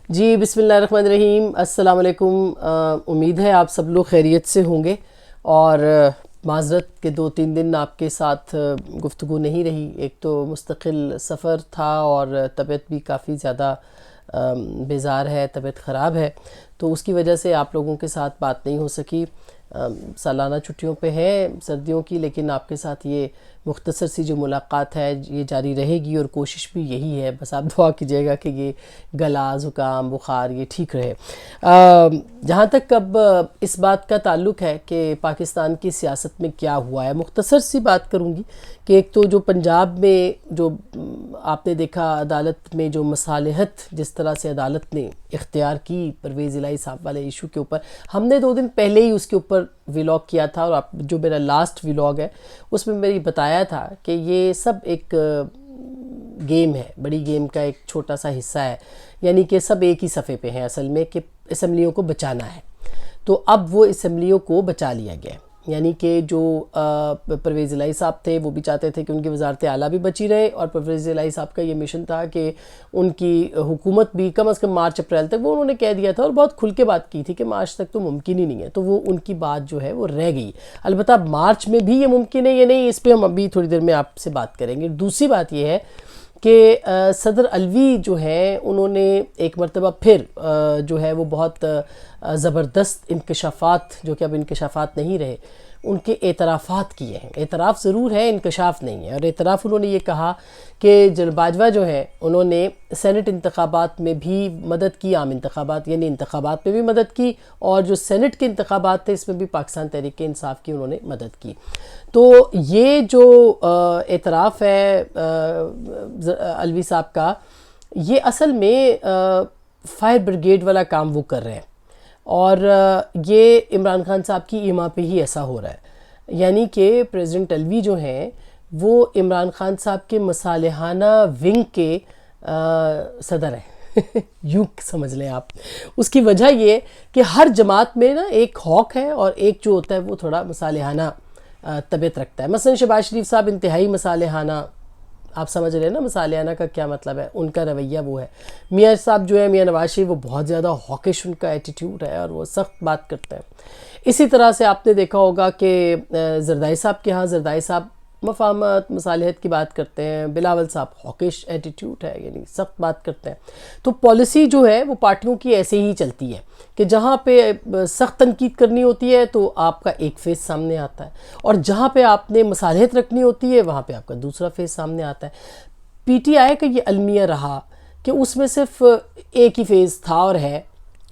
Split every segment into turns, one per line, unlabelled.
جی بسم اللہ الرحمن الرحیم، السلام علیکم۔ امید ہے آپ سب لوگ خیریت سے ہوں گے، اور معذرت کہ 2-3 دن آپ کے ساتھ گفتگو نہیں رہی۔ ایک تو مستقل سفر تھا اور طبیعت بھی کافی زیادہ بیزار ہے، طبیعت خراب ہے، تو اس کی وجہ سے آپ لوگوں کے ساتھ بات نہیں ہو سکی۔ سالانہ چھٹیوں پہ ہے سردیوں کی، لیکن آپ کے ساتھ یہ مختصر سی جو ملاقات ہے یہ جاری رہے گی، اور کوشش بھی یہی ہے، بس آپ دعا کیجیے گا کہ یہ گلا، زکام، بخار یہ ٹھیک رہے۔ جہاں تک اب اس بات کا تعلق ہے کہ پاکستان کی سیاست میں کیا ہوا ہے، مختصر سی بات کروں گی کہ ایک تو جو پنجاب میں جو آپ نے دیکھا عدالت میں جو مصالحت جس طرح سے عدالت نے اختیار کی پرویز الہی صاحب والے ایشو کے اوپر، ہم نے 2 دن پہلے ہی اس کے اوپر ویلاگ کیا تھا، اور جو میرا لاسٹ ویلاگ ہے اس میں میں بتایا تھا کہ یہ سب ایک گیم ہے، بڑی گیم کا ایک چھوٹا سا حصہ ہے، یعنی کہ سب ایک ہی صفحے پہ ہیں اصل میں، کہ اسمبلیوں کو بچانا ہے۔ تو اب وہ اسمبلیوں کو بچا لیا گیا، یعنی کہ جو پرویز الہی صاحب تھے وہ بھی چاہتے تھے کہ ان کی وزارت اعلیٰ بھی بچی رہے، اور پرویز الہی صاحب کا یہ مشن تھا کہ ان کی حکومت بھی کم از کم مارچ اپریل تک، وہ انہوں نے کہہ دیا تھا اور بہت کھل کے بات کی تھی کہ مارچ تک تو ممکن ہی نہیں ہے، تو وہ ان کی بات جو ہے وہ رہ گئی۔ البتہ مارچ میں بھی یہ ممکن ہے یا نہیں، اس پہ ہم ابھی تھوڑی دیر میں آپ سے بات کریں گے۔ دوسری بات یہ ہے کہ صدر علوی جو ہیں انہوں نے ایک مرتبہ پھر جو ہے وہ بہت زبردست انکشافات، جو کہ اب انکشافات نہیں رہے، ان کے اعترافات کیے ہیں۔ اعتراف ضرور ہے، انکشاف نہیں ہے، اور اعتراف انہوں نے یہ کہا کہ جناب باجوہ جو ہیں انہوں نے سینٹ انتخابات میں بھی مدد کی، عام انتخابات یعنی انتخابات میں بھی مدد کی، اور جو سینٹ کے انتخابات تھے اس میں بھی پاکستان تحریک انصاف کی انہوں نے مدد کی۔ تو یہ جو اعتراف ہے علوی صاحب کا، یہ اصل میں فائر بریگیڈ والا کام وہ کر رہے ہیں، اور یہ عمران خان صاحب کی ایما پہ ہی ایسا ہو رہا ہے، یعنی کہ پریزیڈنٹ علوی جو ہیں وہ عمران خان صاحب کے مصالحانہ ونگ کے صدر ہیں یوں سمجھ لیں آپ۔ اس کی وجہ یہ کہ ہر جماعت میں نا ایک ہوک ہے، اور ایک جو ہوتا ہے وہ تھوڑا مصالحانہ طبیعت رکھتا ہے۔ مثلا شہباز شریف صاحب انتہائی مصالحانہ، آپ سمجھ رہے ہیں نا مصالحانہ کا کیا مطلب ہے، ان کا رویہ وہ ہے۔ میاں صاحب جو ہے، میاں نواز شریف، وہ بہت زیادہ ہاکش ان کا ایٹیٹیوڈ ہے، اور وہ سخت بات کرتے ہیں۔ اسی طرح سے آپ نے دیکھا ہوگا کہ زرداری صاحب کے ہاں، زرداری صاحب مفاہمت مصالحت کی بات کرتے ہیں، بلاول صاحب ہاکش ایٹیٹیوڈ ہے، یعنی سخت بات کرتے ہیں۔ تو پالیسی جو ہے وہ پارٹیوں کی ایسے ہی چلتی ہے کہ جہاں پہ سخت تنقید کرنی ہوتی ہے تو آپ کا ایک فیس سامنے آتا ہے، اور جہاں پہ آپ نے مصالحت رکھنی ہوتی ہے وہاں پہ آپ کا دوسرا فیس سامنے آتا ہے۔ پی ٹی آئی کا یہ المیہ رہا کہ اس میں صرف ایک ہی فیس تھا اور ہے،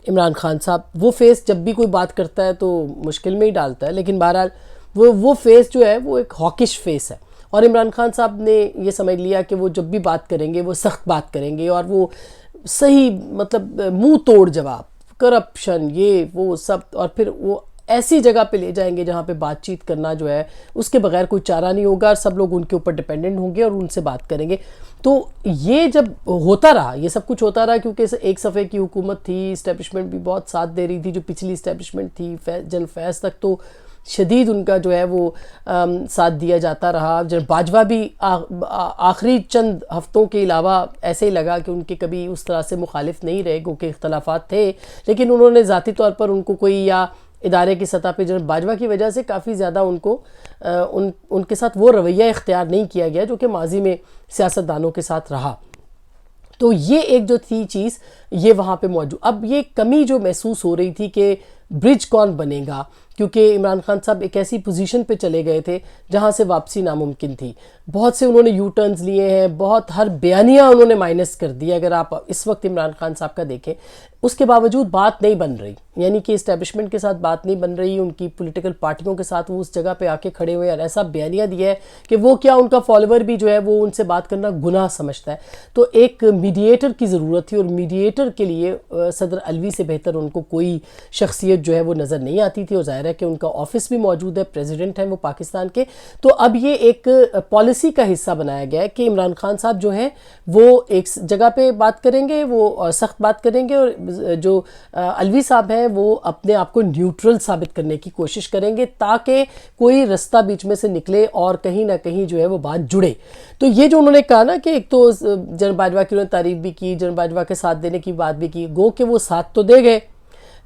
عمران خان صاحب۔ وہ فیس جب بھی کوئی بات کرتا ہے تو مشکل میں ہی ڈالتا ہے، لیکن بہرحال وہ فیس جو ہے وہ ایک ہاکش فیس ہے، اور عمران خان صاحب نے یہ سمجھ لیا کہ وہ جب بھی بات کریں گے وہ سخت بات کریں گے، اور وہ صحیح مطلب منہ توڑ جواب، کرپشن یہ وہ سب، اور پھر وہ ایسی جگہ پہ لے جائیں گے جہاں پہ بات چیت کرنا جو ہے اس کے بغیر کوئی چارہ نہیں ہوگا، اور سب لوگ ان کے اوپر ڈیپینڈنٹ ہوں گے اور ان سے بات کریں گے۔ تو یہ جب ہوتا رہا، یہ سب کچھ ہوتا رہا، کیونکہ ایک صفحے کی حکومت تھی، اسٹیبلشمنٹ بھی بہت ساتھ دے رہی تھی، جو پچھلی اسٹیبلشمنٹ تھی جنرل فیض تک تو شدید ان کا جو ہے وہ ساتھ دیا جاتا رہا۔ جنرل باجوہ بھی آخری چند ہفتوں کے علاوہ ایسے ہی لگا کہ ان کے کبھی اس طرح سے مخالف نہیں رہے، کیونکہ اختلافات تھے، لیکن انہوں نے ذاتی طور پر ان کو کوئی، یا ادارے کی سطح پہ جنرل باجوہ کی وجہ سے کافی زیادہ ان کو ان کے ساتھ وہ رویہ اختیار نہیں کیا گیا جو کہ ماضی میں سیاستدانوں کے ساتھ رہا۔ تو یہ ایک جو تھی چیز یہ وہاں پہ موجود۔ اب یہ کمی جو محسوس ہو رہی تھی کہ برج کون بنے گا، کیونکہ عمران خان صاحب ایک ایسی پوزیشن پہ چلے گئے تھے جہاں سے واپسی ناممکن تھی۔ بہت سے انہوں نے یو ٹرنز لیے ہیں، بہت ہر بیانیہ انہوں نے مائنس کر دیا۔ اگر آپ اس وقت عمران خان صاحب کا دیکھیں، اس کے باوجود بات نہیں بن رہی، یعنی کہ اسٹیبلشمنٹ کے ساتھ بات نہیں بن رہی، ان کی پولیٹیکل پارٹیوں کے ساتھ وہ اس جگہ پہ آ کے کھڑے ہوئے، اور ایسا بیانیہ دیا ہے کہ وہ کیا ان کا فالوور بھی جو ہے وہ ان سے بات کرنا گناہ سمجھتا ہے۔ تو ایک میڈییٹر کی ضرورت تھی، اور میڈییٹر کے لیے صدر علوی سے بہتر ان کو کوئی شخصیت جو ہے وہ نظر نہیں آتی تھی، اور ظاہر ہے کہ ان کا آفس بھی موجود ہے، پریزیڈنٹ ہیں وہ پاکستان کے، تو اب یہ ایک پالیسی کا حصہ بنایا گیا ہے کہ عمران خان صاحب جو ہیں وہ ایک جگہ پہ بات کریں گے، وہ سخت بات کریں گے، اور جو علوی صاحب ہیں وہ اپنے آپ کو نیوٹرل ثابت کرنے کی کوشش کریں گے تاکہ کوئی رستہ بیچ میں سے نکلے اور کہیں نہ کہیں جو ہے وہ بات جڑے۔ تو یہ جو انہوں نے کہا نا کہ ایک تو جنرل باجوہ کی انہوں نے تعریف بھی کی، جنرل باجوہ کے ساتھ دینے کی بات بھی کی، گو کہ وہ ساتھ تو دے گئے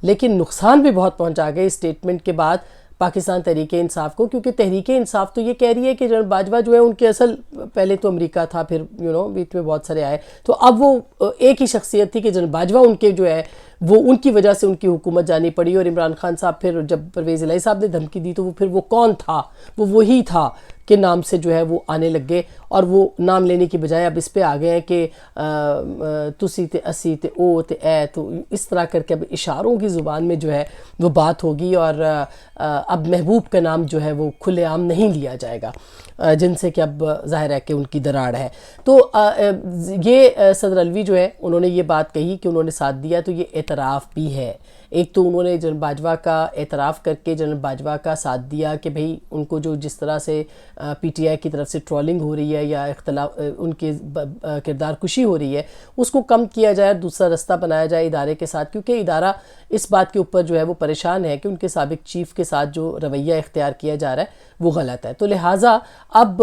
لیکن نقصان بھی بہت پہنچا گئے اس سٹیٹمنٹ کے بعد پاکستان تحریک انصاف کو، کیونکہ تحریک انصاف تو یہ کہہ رہی ہے کہ جنرل باجوہ جو ہے ان کے اصل پہلے تو امریکہ تھا، پھر بیچ میں بہت سارے آئے، تو اب وہ ایک ہی شخصیت تھی کہ جنرل باجوہ ان کے جو ہے وہ ان کی وجہ سے ان کی حکومت جانی پڑی، اور عمران خان صاحب پھر جب پرویز الہی صاحب نے دھمکی دی تو وہ پھر وہ کون تھا، وہ وہی تھا کے نام سے جو ہے وہ آنے لگ گئے، اور وہ نام لینے کی بجائے اب اس پہ آ گئے ہیں کہ تسی تے اسی تے او تے اے، تو اس طرح کر کے اب اشاروں کی زبان میں جو ہے وہ بات ہوگی، اور اب محبوب کا نام جو ہے وہ کھلے عام نہیں لیا جائے گا، جن سے کہ اب ظاہر ہے کہ ان کی دراڑ ہے۔ تو یہ صدر علوی جو ہے انہوں نے یہ بات کہی کہ انہوں نے ساتھ دیا، تو یہ اعتراف بھی ہے، ایک تو انہوں نے جنرل باجوہ کا اعتراف کر کے جنرل باجوہ کا ساتھ دیا کہ بھئی ان کو جو جس طرح سے پی ٹی آئی کی طرف سے ٹرولنگ ہو رہی ہے یا اختلاف ان کے کردار کشی ہو رہی ہے اس کو کم کیا جائے، دوسرا رستہ بنایا جائے ادارے کے ساتھ، کیونکہ ادارہ اس بات کے اوپر جو ہے وہ پریشان ہے کہ ان کے سابق چیف کے ساتھ جو رویہ اختیار کیا جا رہا ہے وہ غلط ہے، تو لہٰذا اب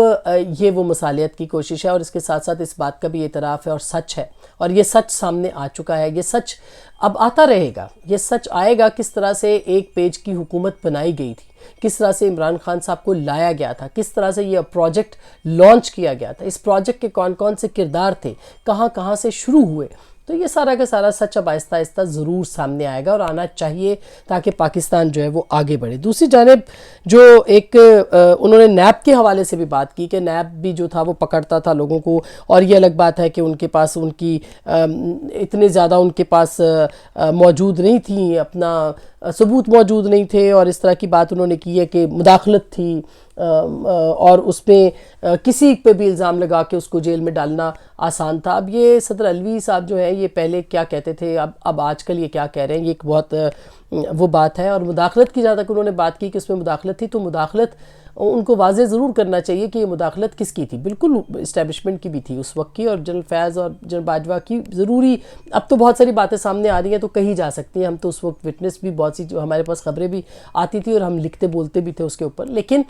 یہ وہ مصالحت کی کوشش ہے، اور اس کے ساتھ ساتھ اس بات کا بھی اعتراف ہے اور سچ ہے، اور یہ سچ سامنے آ چکا ہے، یہ سچ اب آتا رہے گا، یہ سچ آئے گا کس طرح سے ایک پیج کی حکومت بنائی گئی تھی، کس طرح سے عمران خان صاحب کو لایا گیا تھا، کس طرح سے یہ پروجیکٹ لانچ کیا گیا تھا، اس پروجیکٹ کے کون کون سے کردار تھے، کہاں کہاں سے شروع ہوئے، تو یہ سارا کا سارا سچ اب آہستہ آہستہ ضرور سامنے آئے گا اور آنا چاہیے تاکہ پاکستان جو ہے وہ آگے بڑھے۔ دوسری جانب جو ایک انہوں نے نیب کے حوالے سے بھی بات کی کہ نیب بھی جو تھا وہ پکڑتا تھا لوگوں کو، اور یہ الگ بات ہے کہ ان کے پاس ان کی اتنے زیادہ ان کے پاس موجود نہیں تھیں، اپنا ثبوت موجود نہیں تھے، اور اس طرح کی بات انہوں نے کی ہے کہ مداخلت تھی، اور اس پہ کسی پہ بھی الزام لگا کے اس کو جیل میں ڈالنا آسان تھا۔ اب یہ صدر علوی صاحب جو ہے یہ پہلے کیا کہتے تھے، اب آج کل یہ کیا کہہ رہے ہیں، یہ ایک بہت وہ بات ہے، اور مداخلت کی جہاں تک انہوں نے بات کی کہ اس میں مداخلت تھی، تو مداخلت ان کو واضح ضرور کرنا چاہیے کہ یہ مداخلت کس کی تھی، بالکل اسٹیبلشمنٹ کی بھی تھی اس وقت کی، اور جنرل فیض اور جنرل باجوہ کی ضروری، اب تو بہت ساری باتیں سامنے آ رہی ہیں تو کہی جا سکتی ہیں، ہم تو اس وقت وٹنس بھی بہت سی جو ہمارے پاس خبریں بھی آتی تھی اور ہم لکھتے بولتے بھی تھے اس کے اوپر، لیکن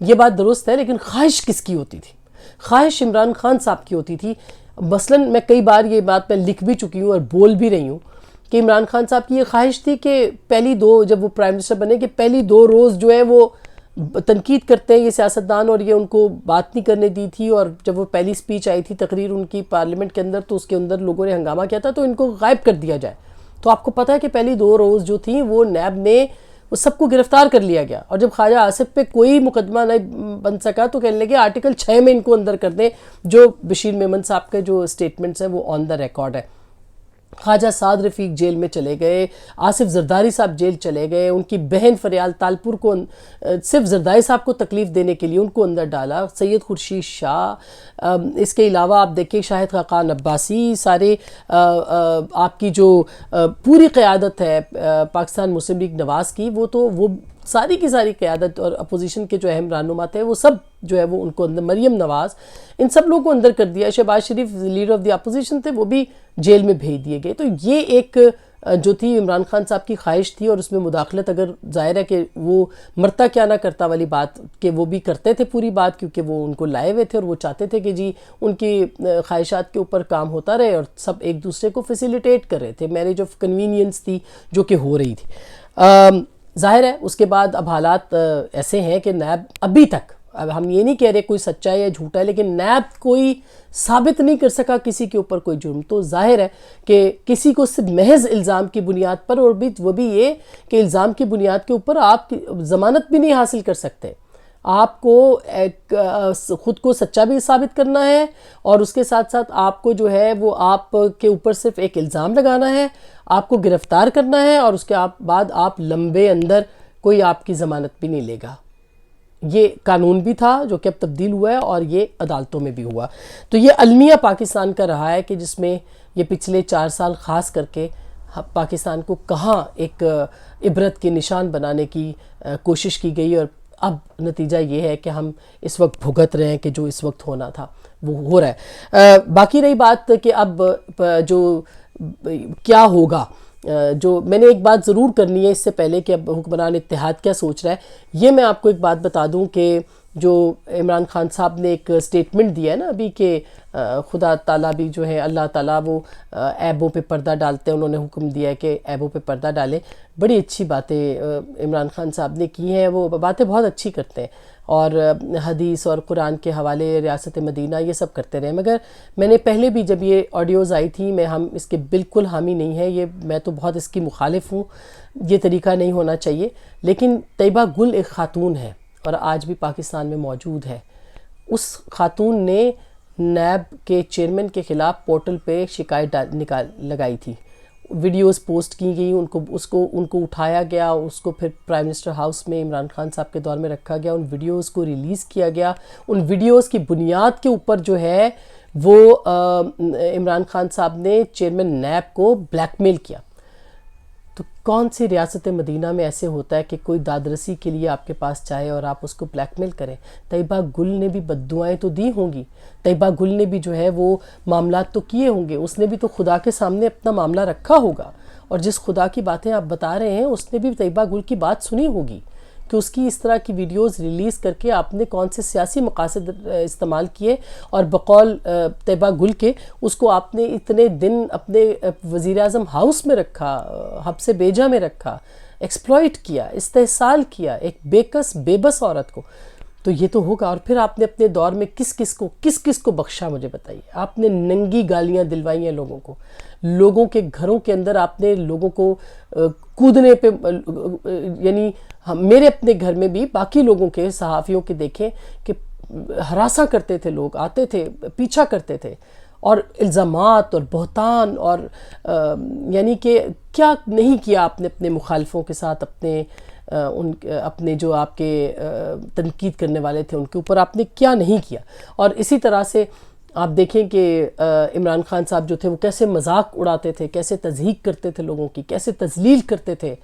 یہ بات درست ہے، لیکن خواہش کس کی ہوتی تھی؟ خواہش عمران خان صاحب کی ہوتی تھی۔ مثلاً میں کئی بار یہ بات میں لکھ بھی چکی ہوں اور بول بھی رہی ہوں کہ عمران خان صاحب کی یہ خواہش تھی کہ پہلی دو، جب وہ پرائم منسٹر بنے، کہ پہلی 2 روز جو ہے وہ تنقید کرتے ہیں یہ سیاستدان، اور یہ ان کو بات نہیں کرنے دی تھی، اور جب وہ پہلی سپیچ آئی تھی تقریر ان کی پارلیمنٹ کے اندر تو اس کے اندر لوگوں نے ہنگامہ کیا تھا تو ان کو غائب کر دیا جائے، تو آپ کو پتہ ہے کہ پہلی 2 روز جو تھیں وہ نیب نے وہ سب کو گرفتار کر لیا گیا، اور جب خواجہ آصف پہ کوئی مقدمہ نہیں بن سکا تو کہنے لگے آرٹیکل 6 میں ان کو اندر کر دیں، جو بشیر میمن صاحب کے جو سٹیٹمنٹس ہیں وہ آن دا ریکارڈ ہے۔ خواجہ سعد رفیق جیل میں چلے گئے، آصف زرداری صاحب جیل چلے گئے، ان کی بہن فریال تالپور کو صرف زرداری صاحب کو تکلیف دینے کے لیے ان کو اندر ڈالا، سید خورشید شاہ، اس کے علاوہ آپ دیکھیں شاہد خاقان عباسی، سارے آپ کی جو پوری قیادت ہے پاکستان مسلم لیگ نواز کی، وہ ساری کی ساری قیادت اور اپوزیشن کے جو اہم رہنما تھے وہ سب جو ہے وہ ان کو اندر، مریم نواز، ان سب لوگوں کو اندر کر دیا، شہباز شریف لیڈر آف دی اپوزیشن تھے وہ بھی جیل میں بھیج دیے گئے، تو یہ ایک جو تھی عمران خان صاحب کی خواہش تھی، اور اس میں مداخلت اگر ظاہر ہے کہ وہ مرتا کیا نہ کرتا والی بات کہ وہ بھی کرتے تھے پوری بات، کیونکہ وہ ان کو لائے ہوئے تھے اور وہ چاہتے تھے کہ جی ان کی خواہشات کے اوپر کام ہوتا رہے اور سب ایک دوسرے کو فیسیلیٹیٹ کر رہے تھے، میرج آف کنوینئنس تھی جو کہ ہو رہی تھی۔ ظاہر ہے اس کے بعد اب حالات ایسے ہیں کہ نیب ابھی تک، اب ہم یہ نہیں کہہ رہے کوئی سچا ہے یا جھوٹا ہے، لیکن نیب کوئی ثابت نہیں کر سکا کسی کے اوپر کوئی جرم، تو ظاہر ہے کہ کسی کو صرف محض الزام کی بنیاد پر، اور بھی وہ بھی یہ کہ الزام کی بنیاد کے اوپر آپ ضمانت بھی نہیں حاصل کر سکتے، آپ کو خود کو سچا بھی ثابت کرنا ہے، اور اس کے ساتھ ساتھ آپ کو جو ہے وہ آپ کے اوپر صرف ایک الزام لگانا ہے، آپ کو گرفتار کرنا ہے، اور اس کے بعد آپ لمبے اندر کوئی آپ کی ضمانت بھی نہیں لے گا۔ یہ قانون بھی تھا جو کہ اب تبدیل ہوا ہے، اور یہ عدالتوں میں بھی ہوا، تو یہ المیہ پاکستان کا رہا ہے کہ جس میں یہ پچھلے 4 سال خاص کر کے پاکستان کو کہاں ایک عبرت کے نشان بنانے کی کوشش کی گئی، اور اب نتیجہ یہ ہے کہ ہم اس وقت بھگت رہے ہیں کہ جو اس وقت ہونا تھا وہ ہو رہا ہے۔ باقی رہی بات کہ اب جو کیا ہوگا، جو میں نے ایک بات ضرور کرنی ہے اس سے پہلے کہ اب حکمران اتحاد کیا سوچ رہا ہے، یہ میں آپ کو ایک بات بتا دوں کہ جو عمران خان صاحب نے ایک سٹیٹمنٹ دیا ہے نا ابھی کہ خدا تعالیٰ بھی جو ہے اللہ تعالیٰ وہ عیبوں پہ پردہ ڈالتے ہیں، انہوں نے حکم دیا ہے کہ عیبوں پہ پردہ ڈالیں۔ بڑی اچھی باتیں عمران خان صاحب نے کی ہیں، وہ باتیں بہت اچھی کرتے ہیں، اور حدیث اور قرآن کے حوالے ریاست مدینہ یہ سب کرتے رہے، مگر میں نے پہلے بھی جب یہ آڈیوز آئی تھی ہم اس کے بالکل حامی نہیں ہیں، یہ میں تو بہت اس کی مخالف ہوں، یہ طریقہ نہیں ہونا چاہیے۔ لیکن طیبہ گل ایک خاتون ہے اور آج بھی پاکستان میں موجود ہے، اس خاتون نے نیب کے چیئرمین کے خلاف پورٹل پہ شکایت لگائی تھی، ویڈیوز پوسٹ کی گئی، ان کو اٹھایا گیا، اس کو پھر پرائم منسٹر ہاؤس میں عمران خان صاحب کے دور میں رکھا گیا، ان ویڈیوز کو ریلیز کیا گیا، ان ویڈیوز کی بنیاد کے اوپر جو ہے وہ عمران خان صاحب نے چیئرمین نیب کو بلیک میل کیا۔ تو کون سی ریاست مدینہ میں ایسے ہوتا ہے کہ کوئی دادرسی کے لیے آپ کے پاس جائے اور آپ اس کو بلیک میل کریں؟ طیبہ گل نے بھی بددعائیں تو دی ہوں گی، طیبہ گل نے بھی جو ہے وہ معاملات تو کیے ہوں گے، اس نے بھی تو خدا کے سامنے اپنا معاملہ رکھا ہوگا، اور جس خدا کی باتیں آپ بتا رہے ہیں اس نے بھی طیبہ گل کی بات سنی ہوگی کہ اس کی اس طرح کی ویڈیوز ریلیز کر کے آپ نے کون سے سیاسی مقاصد استعمال کیے، اور بقول طیبہ گل کے اس کو آپ نے اتنے دن اپنے وزیر اعظم ہاؤس میں رکھا، حبس بیجا میں رکھا، ایکسپلائٹ کیا، استحصال کیا ایک بے بس عورت کو۔ تو یہ تو ہوگا، اور پھر آپ نے اپنے دور میں کس کو بخشا مجھے بتائیے؟ آپ نے ننگی گالیاں دلوائی ہیں لوگوں کو، لوگوں کے گھروں کے اندر آپ نے لوگوں کو کودنے پہ، یعنی میرے اپنے گھر میں بھی باقی لوگوں کے صحافیوں کے دیکھیں کہ ہراساں کرتے تھے، لوگ آتے تھے پیچھا کرتے تھے، اور الزامات اور بہتان، اور یعنی کہ کیا نہیں کیا آپ نے اپنے مخالفوں کے ساتھ، اپنے جو آپ کے تنقید کرنے والے تھے ان کے اوپر آپ نے کیا نہیں کیا۔ اور اسی طرح سے آپ دیکھیں کہ عمران خان صاحب جو تھے وہ کیسے مذاق اڑاتے تھے، کیسے تضحیک کرتے تھے لوگوں کی، کیسے تذلیل کرتے تھے۔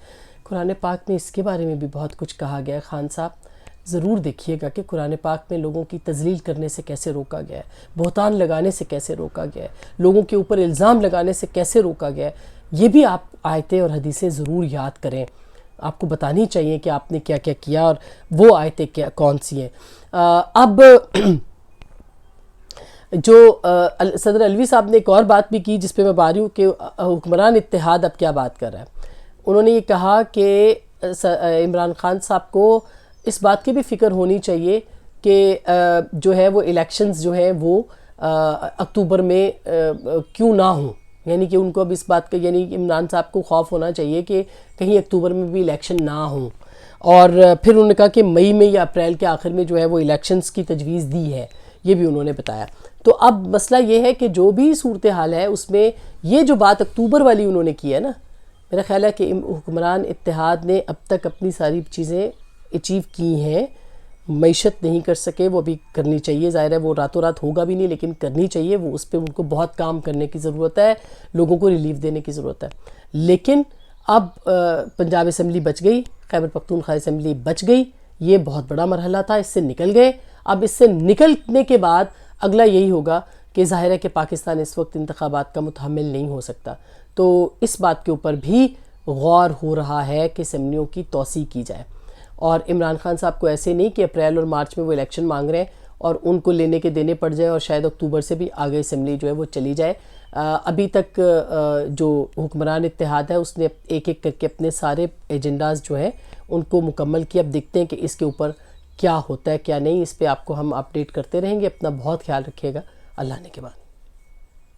قرآن پاک میں اس کے بارے میں بھی بہت کچھ کہا گیا ہے، خان صاحب ضرور دیکھیے گا کہ قرآن پاک میں لوگوں کی تذلیل کرنے سے کیسے روکا گیا ہے، بہتان لگانے سے کیسے روکا گیا ہے، لوگوں کے اوپر الزام لگانے سے کیسے روکا گیا ہے۔ یہ بھی آپ آیتیں اور حدیثیں ضرور یاد کریں، آپ کو بتانی چاہیے کہ آپ نے کیا کیا کیا اور وہ آیتیں کون سی ہیں۔ اب جو صدر علوی صاحب نے ایک اور بات بھی کی جس پہ میں بات رہی ہوں کہ حکمران اتحاد اب کیا بات کر رہا ہے۔ انہوں نے یہ کہا کہ عمران خان صاحب کو اس بات کی بھی فکر ہونی چاہیے کہ جو ہے وہ الیکشنز جو ہیں وہ اکتوبر میں کیوں نہ ہوں، یعنی کہ ان کو اب اس بات کا، یعنی عمران صاحب کو خوف ہونا چاہیے کہ کہیں اکتوبر میں بھی الیکشن نہ ہوں، اور پھر انہوں نے کہا کہ مئی میں یا اپریل کے آخر میں جو ہے وہ الیکشنز کی تجویز دی ہے، یہ بھی انہوں نے بتایا۔ تو اب مسئلہ یہ ہے کہ جو بھی صورتحال ہے اس میں یہ جو بات اکتوبر والی انہوں نے کی ہے نا، میرا خیال ہے کہ حکمران اتحاد نے اب تک اپنی ساری چیزیں اچیو کی ہیں، معیشت نہیں کر سکے، وہ بھی کرنی چاہیے، ظاہر ہے وہ راتوں رات ہوگا بھی نہیں لیکن کرنی چاہیے، وہ اس پہ ان کو بہت کام کرنے کی ضرورت ہے، لوگوں کو ریلیف دینے کی ضرورت ہے۔ لیکن اب پنجاب اسمبلی بچ گئی، خیبر پختونخوا اسمبلی بچ گئی، یہ بہت بڑا مرحلہ تھا، اس سے نکل گئے۔ اب اس سے نکلنے کے بعد اگلا یہی ہوگا کہ ظاہر ہے کہ پاکستان اس وقت انتخابات کا متحمل نہیں ہو سکتا، تو اس بات کے اوپر بھی غور ہو رہا ہے کہ اسمبلیوں کی توسیع کی جائے، اور عمران خان صاحب کو ایسے نہیں کہ اپریل اور مارچ میں وہ الیکشن مانگ رہے ہیں اور ان کو لینے کے دینے پڑ جائے اور شاید اکتوبر سے بھی آگے اسمبلی جو ہے وہ چلی جائے۔ ابھی تک جو حکمران اتحاد ہے اس نے ایک ایک کر کے اپنے سارے ایجنڈاز جو ہیں ان کو مکمل کیا۔ اب دیکھتے ہیں کہ اس کے اوپر کیا ہوتا ہے کیا نہیں، اس پہ آپ کو ہم اپڈیٹ کرتے رہیں گے۔ اپنا بہت خیال رکھیے گا، اللہ نے کے بعد۔